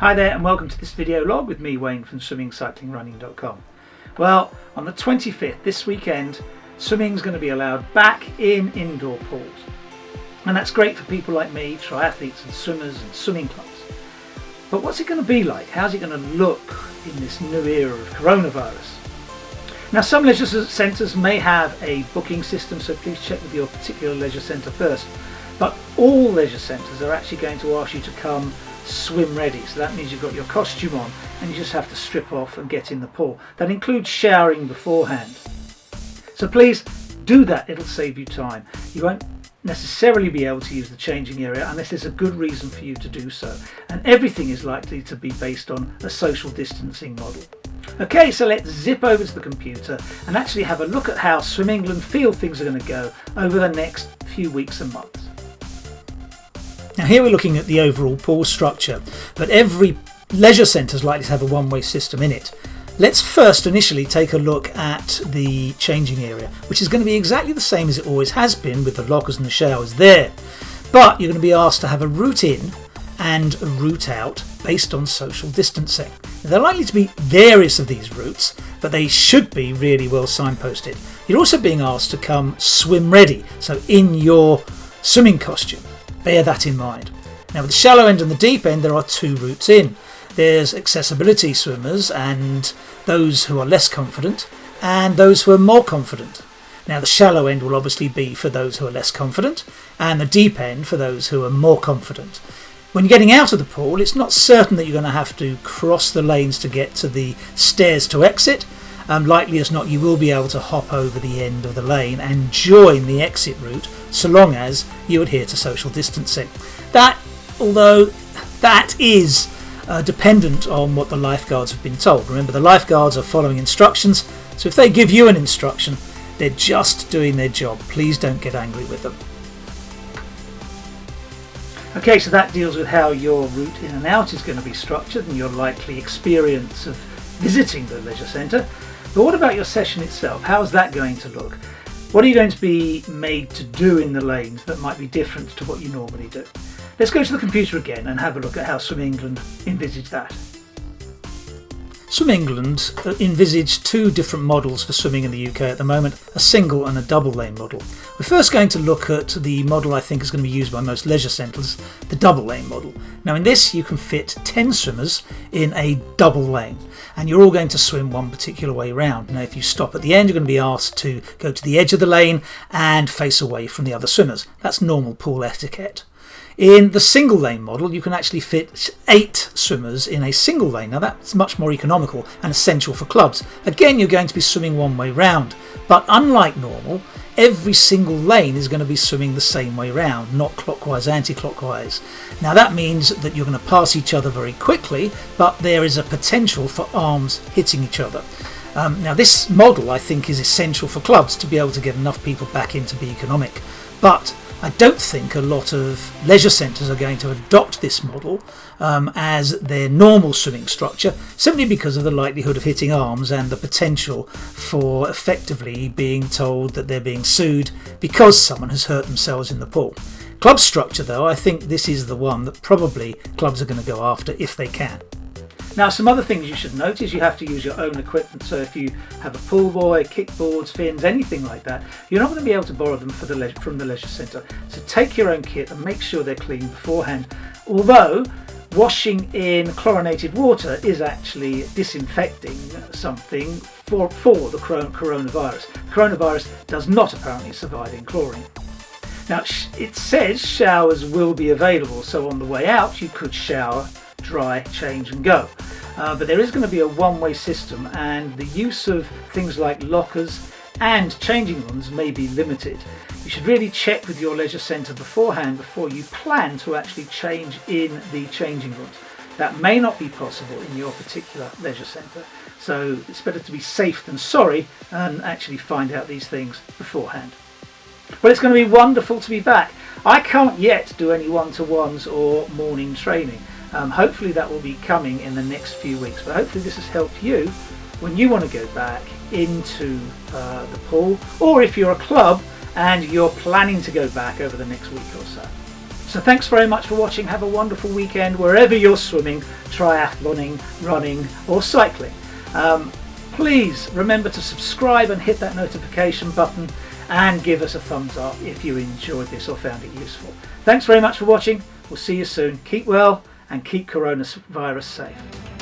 Hi there and welcome to this video log with me, Wayne, from swimmingcyclingrunning.com. Well, on the 25th, this weekend, swimming is going to be allowed back in indoor pools. And that's great for people like me, triathletes and swimmers and swimming clubs. But what's it going to be like? How's it going to look in this new era of coronavirus? Now, some leisure centres may have a booking system, so please check with your particular leisure centre first. But all leisure centres are actually going to ask you to come swim ready. So that means you've got your costume on and you just have to strip off and get in the pool. That includes showering beforehand. So please do that, it'll save you time. You won't necessarily be able to use the changing area unless there's a good reason for you to do so. And everything is likely to be based on a social distancing model. Okay, so let's zip over to the computer and actually have a look at how Swim England feel things are going to go over the next few weeks and months. Now here we're looking at the overall pool structure, but every leisure centre is likely to have a one-way system in it. Let's first initially take a look at the changing area, which is going to be exactly the same as it always has been with the lockers and the showers there. But you're going to be asked to have a route in and a route out based on social distancing. Now, there are likely to be various of these routes, but they should be really well signposted. You're also being asked to come swim ready, so in your swimming costume. Bear that in mind. Now with the shallow end and the deep end, there are two routes in. There's accessibility swimmers and those who are less confident and those who are more confident. Now the shallow end will obviously be for those who are less confident and the deep end for those who are more confident. When you're getting out of the pool, it's not certain that you're going to have to cross the lanes to get to the stairs to exit. Likely as not, you will be able to hop over the end of the lane and join the exit route, so long as you adhere to social distancing. Although that is dependent on what the lifeguards have been told. Remember, the lifeguards are following instructions, so if they give you an instruction, they're just doing their job. Please don't get angry with them. Okay, so that deals with how your route in and out is going to be structured and your likely experience of visiting the leisure centre. But what about your session itself? How's that going to look? What are you going to be made to do in the lanes that might be different to what you normally do? Let's go to the computer again and have a look at how Swim England envisaged that. Swim England envisaged two different models for swimming in the UK at the moment, a single and a double lane model. We're first going to look at the model I think is going to be used by most leisure centres, the double lane model. Now in this you can fit 10 swimmers in a double lane and you're all going to swim one particular way round. Now if you stop at the end, you're going to be asked to go to the edge of the lane and face away from the other swimmers. That's normal pool etiquette. In the single lane model, you can actually fit 8 swimmers in a single lane. Now that's much more economical and essential for clubs. Again, you're going to be swimming one way round, but unlike normal, every single lane is going to be swimming the same way round, not clockwise, anti-clockwise. Now that means that you're going to pass each other very quickly, but there is a potential for arms hitting each other. Now this model I think is essential for clubs to be able to get enough people back in to be economic, but I don't think a lot of leisure centres are going to adopt this model as their normal swimming structure, simply because of the likelihood of hitting arms and the potential for effectively being told that they're being sued because someone has hurt themselves in the pool. Club structure though, I think this is the one that probably clubs are going to go after if they can. Now some other things you should note is you have to use your own equipment, so if you have a pool buoy, kickboards, fins, anything like that, you're not going to be able to borrow them from the leisure centre. So take your own kit and make sure they're clean beforehand. Although washing in chlorinated water is actually disinfecting something for the coronavirus. Coronavirus does not apparently survive in chlorine. Now it says showers will be available, so on the way out you could shower, dry, change and go. But there is going to be a one-way system and the use of things like lockers and changing rooms may be limited. You should really check with your leisure centre beforehand before you plan to actually change in the changing rooms. That may not be possible in your particular leisure centre, so it's better to be safe than sorry and actually find out these things beforehand. Well, it's going to be wonderful to be back. I can't yet do any one-to-ones or morning training. Hopefully that will be coming in the next few weeks, but hopefully this has helped you when you want to go back into the pool, or if you're a club and you're planning to go back over the next week or so. So thanks very much for watching. Have a wonderful weekend wherever you're swimming, triathloning, running or cycling. Please remember to subscribe and hit that notification button and give us a thumbs up if you enjoyed this or found it useful. Thanks very much for watching. We'll see you soon. Keep well and keep coronavirus safe.